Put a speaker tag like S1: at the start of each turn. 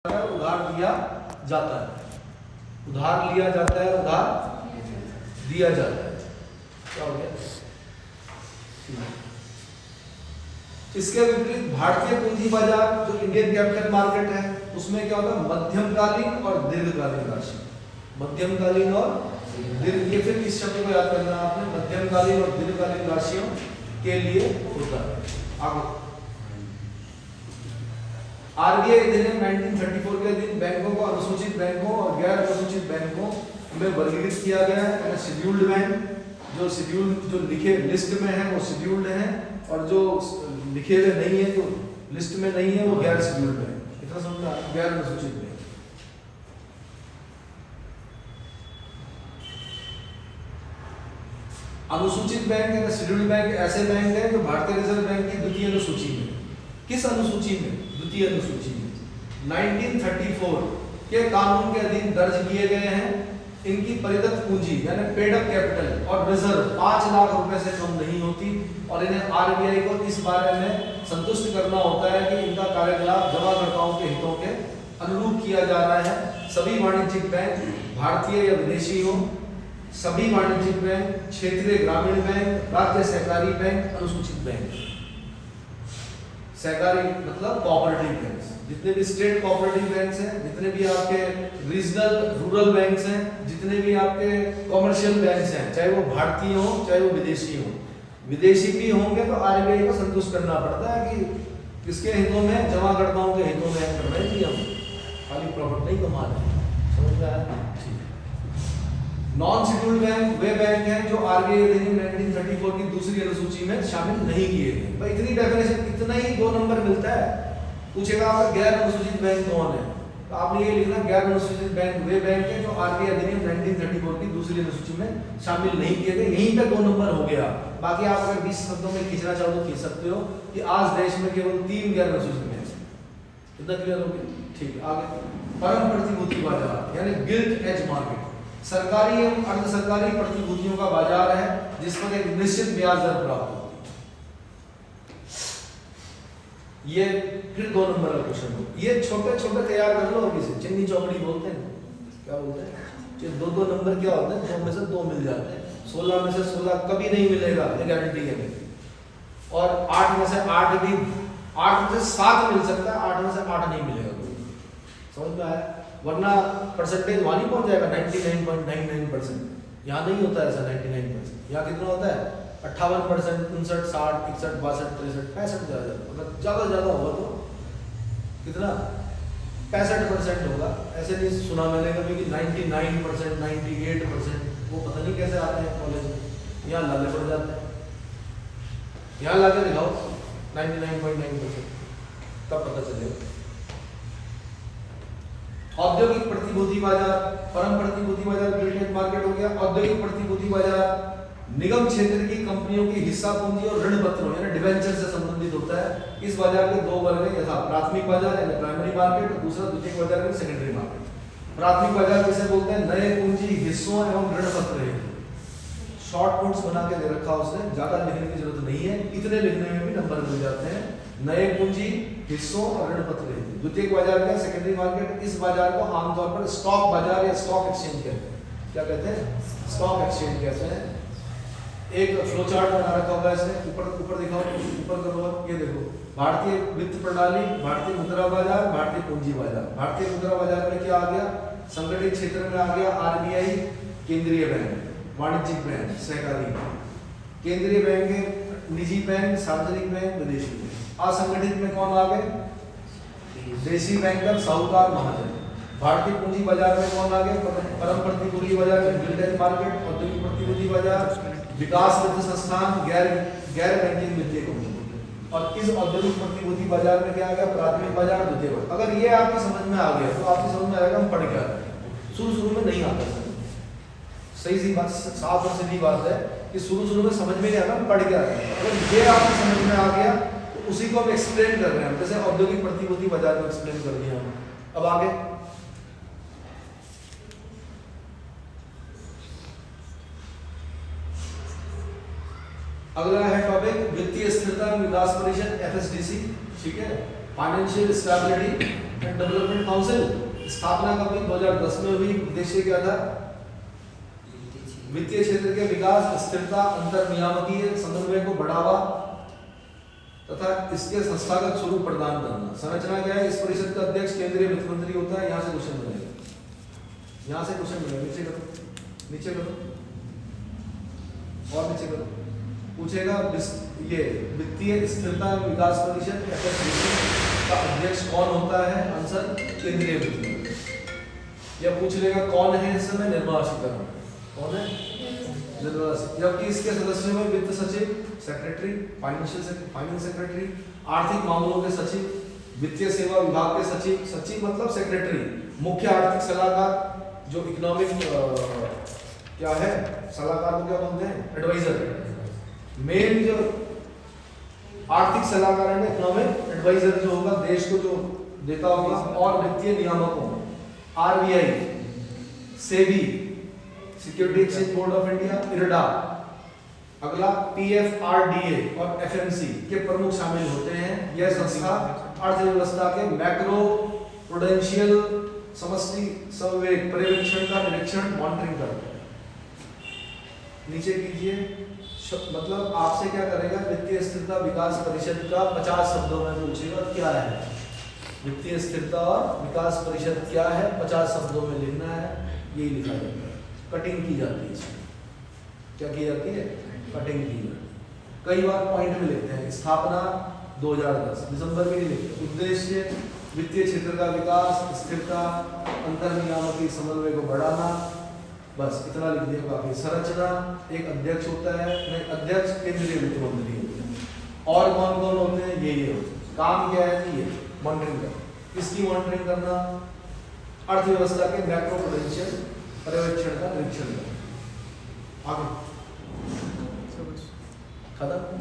S1: उधार दिया जाता है, उधार लिया जाता है, उधार दिया जाता है। क्या हो गया? इसके विपरीत भारतीय पूंजी बाजार जो इंडियन कैपिटल मार्केट है उसमें क्या होता है? मध्यमकालीन और दीर्घकालीन राशि। मध्यमकालीन और दीर्घ, ये फिर इस शब्द को याद करना आपने, मध्यमकालीन और दीर्घकालीन राशियों के लिए होता है। आगे आरबीआई अधिनियम 1934 के दिन बैंकों को अनुसूचित बैंकों और गैर अनुसूचित बैंकों में वर्गीकृत किया गया है। शेड्यूल्ड बैंक जो शेड्यूल जो लिखे लिस्ट में है वो शेड्यूल्ड है, और जो लिखे हुए नहीं है, जो लिस्ट में नहीं है, वो गैर शेड्यूल्ड है। इतना समझना, गैर अनुसूचित बैंक। अनुसूचित बैंक है, शेड्यूल्ड बैंक ऐसे बैंक है जो भारतीय रिजर्व बैंक की द्वितीय अनुसूची में। किस अनुसूची में? द्वितीय अनुसूची में। 1934 के कानून के अधीन दर्ज किए गए हैं। इनकी परिदत्त पूंजी यानी पेड अप कैपिटल और रिजर्व 5 लाख रुपए से कम नहीं होती, और इन्हें आरबीआई को इस बारे में संतुष्ट करना होता है कि इनका कार्यकलाप जमाकर्ताओं के हितों के अनुरूप किया जा रहा है। सभी वाणिज्यिक बैंक भारतीय या विदेशी हो, सभी वाणिज्यिक बैंक, क्षेत्रीय ग्रामीण बैंक, राज्य सहकारी बैंक, अनुसूचित बैंक। सहकारी मतलब कोऑपरेटिव बैंक, जितने भी स्टेट कोऑपरेटिव बैंक्स हैं, जितने भी आपके रीजनल रूरल बैंक्स हैं, जितने भी आपके कॉमर्शियल बैंक्स हैं, चाहे वो भारतीय हो चाहे वो विदेशी हो। विदेशी भी होंगे तो आरबीआई को संतुष्ट करना पड़ता है कि किसके हितों में? जमाकर्ताओं के हितों में कर रहे हैं कि हम खाली प्रॉफिट नहीं कमा रहे हैं। समझ में आया? नॉन शेड्यूल्ड बैंक वे बैंक हैं जो आरबीआई अधिनियम 1934 की दूसरी अनुसूची में शामिल नहीं किए गए। भाई इतनी डेफिनेशन, इतना ही 2 नंबर मिलता है। पूछेगा गैर अनुसूचित बैंक कौन है, तो आपने ये लिखना गैर अनुसूचित बैंक वे बैंक है जो आरबीआई अधिनियम 1934 की दूसरी अनुसूची में शामिल नहीं किए गए। यहीं पे 2 नंबर हो गया। बाकी आप अगर 20 शब्दों में खींचना चाहो तो खींच सकते हो कि आज देश में केवल 3 गैर अनुसूचित बैंक हैं। इतना क्लियर हो गया? ठीक है, आगे परम प्रतिभूति बाजार यानी गिल्ट एज मार्केट। सरकारी एवं अर्ध सरकारी प्रतिभूतियों का बाजार है जिस पर एक निश्चित ब्याज दर प्राप्त होती है। ये फिर 2 नंबर का क्वेश्चन हो। ये छोटे छोटे तैयार कर लो, अभी से चिन्नी चौकड़ी बोलते हैं, क्या बोलते हैं? ये 2 नंबर क्या होते हैं? 2 में से 2 मिल जाते हैं। 16 में से 16 कभी नहीं मिलेगा, ये गारंटी है मेरी। और 8 में से 8 भी, 8 में से 7 मिल सकता है, 8 में से 8 नहीं मिलेगा कोई। समझ में आया? वरना परसेंटेज वहां नहीं पहुंच जाएगा 99.99%। यहाँ नहीं होता है ऐसा 99%। यहाँ कितना होता है? 58%, 59, 60, 61, 62, 63, 65 ज्यादा, मतलब ज्यादा होगा तो कितना? 65% होगा। ऐसे नहीं सुना मैंने कभी कि 99%, 98%। वो पता नहीं कैसे आते हैं कॉलेज में, यहाँ लाले पड़ जाते हैं। यहाँ लाके दिखाओ 99.9%, तब पता चलेगा। औद्योगिक प्रतिभूति बाजार, परम प्रतिभूति बाजार गिल्ट एज मार्केट हो गया। औद्योगिक प्रतिभूति बाजार निगम क्षेत्र की कंपनियों की हिस्सा पूंजी और ऋण पत्रों यानी डिवेंचर से संबंधित होता है। इस बाजार के 2 वर्ग हैं, यथा प्राथमिक बाजार यानी प्राइमरी मार्केट और दूसरा द्वितीयक बाजार यानी सेकेंडरी मार्केट। प्राथमिक बाजार किसे बोलते हैं? नए पूंजी हिस्सों एवं ऋण पत्र। शॉर्ट नोट्स बना के दे रखा उसने, ज्यादा लिखने की जरूरत नहीं है, इतने लिखने में भी नंबर मिल जाते हैं। नए पूंजी हिस्सों और ऋण पत्र। द्वितीयक बाजार का सेकेंडरी मार्केट। इस बाजार को आमतौर पर स्टॉक बाजार या स्टॉक एक्सचेंज कहते हैं। क्या कहते हैं? स्टॉक एक्सचेंज कहते हैं। एक फ्लो चार्ट बना रखा होगा इसने, ऊपर दिखाओ, ऊपर करो, ये देखो भारतीय वित्त प्रणाली, भारतीय मुद्रा बाजार, भारतीय पूंजी बाजार। भारतीय मुद्रा बाजार में क्या आ गया? संगठित क्षेत्र में आ गया आरबीआई, केंद्रीय बैंक, वाणिज्यिक बैंक, सहकारी बैंक। केंद्रीय बैंक, निजी बैंक, सार्वजनिक बैंक, विदेशी बैंक। असंगठित में कौन आ गए? देशी बैंकर, साहूकार, महाजन। भारतीय पूंजी बाजार में कौन आ गए? परम प्रतिभूति बाजार, गिल्ट एज मार्केट, औद्योगिक प्रतिभूति बाजार, विकास वित्त संस्थान, गैर बैंकिंग वित्तीय कंपनी। और इस औद्योगिक प्रतिभूति बाजार में क्या आ गया? प्राथमिक बाजार, द्वितीयक बाजार। अगर ये आपकी समझ में आ गया तो आपकी समझ में आएगा हम पढ़ क्या रहे हैं। शुरू में नहीं आता समझ। सही सी बात, साफ और सीधी बात है कि शुरू में समझ में नहीं आता हम पढ़ क्या रहे हैं। अगर ये आपकी समझ में आ गया तो उसी को हम एक्सप्लेन कर रहे हैं, जैसे औद्योगिक प्रतिभूति बाजार को एक्सप्लेन कर दिया हम। अब आगे अगला है टॉपिक वित्तीय स्थिरता एवं विकास परिषद, एफएसडीसी। ठीक है, financial stability and development council स्थापना कब हुई? 2010 में हुई। उद्देश्य क्या था? वित्तीय क्षेत्र के विकास, स्थिरता, अंतर नियामकीय समन्वय को बढ़ावा तथा इसके संस्थागत स्वरूप प्रदान करना। संरचना क्या है? इस परिषद का अध्यक्ष केंद्रीय वित्त मंत्री होता है। यहाँ से क्वेश्चन बनेगा, यहाँ से क्वेश्चन बनेगा। नीचे करो, नीचे करो और नीचे करो। पूछेगा ये वित्तीय स्थिरता विकास परिषद FSBC का अध्यक्ष कौन होता है? आंसर केंद्रीय वित्त मंत्री। या पूछ लेगा कौन है इस समय? निर्मला सीतारमण। कौन है? निर्मला सीतारमण। जबकि इसके सदस्यों में वित्त सचिव, सेक्रेटरी, फाइनेंस सेक्रेटरी, आर्थिक मामलों के सचिव, वित्तीय सेवा विभाग के सचिव, सचिव मतलब सेक्रेटरी, मुख्य आर्थिक सलाहकार जो इकोनॉमिक क्या है सलाहकार को क्या बोलते हैं? एडवाइजर। मेन जो आर्थिक सलाहकार है ना, इकोनॉमिक एडवाइजर जो होगा, देश को जो देता होगा। और वित्तीय नियामकों RBI, SEBI, security exchange board of India, IRDA, अगला PFRDA और FMC के प्रमुख शामिल होते हैं। यह संस्था अर्थव्यवस्था के मैक्रो प्रूडेंशियल समष्टि संवेग पर्यवेक्षण का निरीक्षण मॉनिटरिंग करते हैं। नीचे कीजिए, मतलब आपसे क्या करेगा? वित्तीय स्थिरता विकास परिषद का 50 शब्दों में पूछेगा क्या है। वित्तीय स्थिरता और विकास परिषद क्या है 50 शब्दों में लिखना है। यही लिखा जाता है, कटिंग की जाती है इसमें। क्या की जाती है? कटिंग की जाती है। कई बार पॉइंट में लिखते हैं। स्थापना 2010, दिसंबर में नहीं लिखते। उद्देश्य वित्तीय क्षेत्र का विकास, स्थिरता, अंतर नियामकीय समन्वय को बढ़ाना। बस इतना लिख दिया काफी। संरचना, एक अध्यक्ष होता है, नहीं अध्यक्ष केंद्रीय वित्त मंत्री होते हैं। और कौन कौन होते हैं? ये होते हैं। काम क्या है? ये मॉनिटरिंग करना। किसकी मॉनिटरिंग करना? अर्थव्यवस्था के मैक्रो प्रूडेंशियल पर्यवेक्षण का निरीक्षण करना। आगे खत्म।